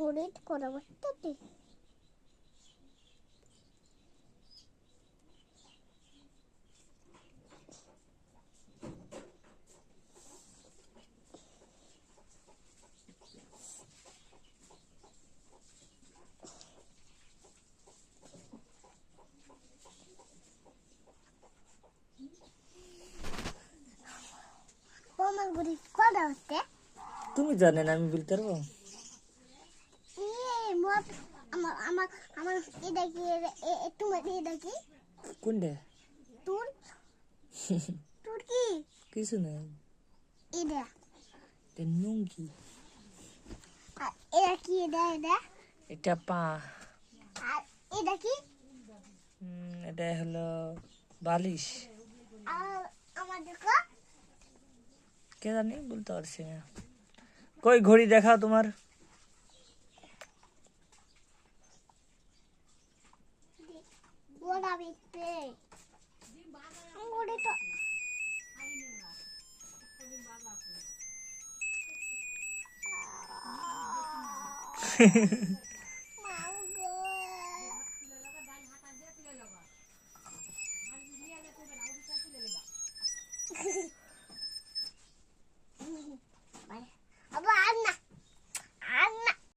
করে করা বসতে আমার গুলি করা হচ্ছে তুমি জানেন আমি বলতে পারবো আমার আমার আমার এটা কি তোমার এটা কি কোনটা তোর তোর কি কিছু না এটা নুঙ্গি আর এটা কি এটা এটা পা আর এটা কি এটা হলো বালিশ আর আমার দেখো কে জানি বলতে পারছি না কই ঘড়ি দেখাও তোমার ওরা বিতে ওরে তো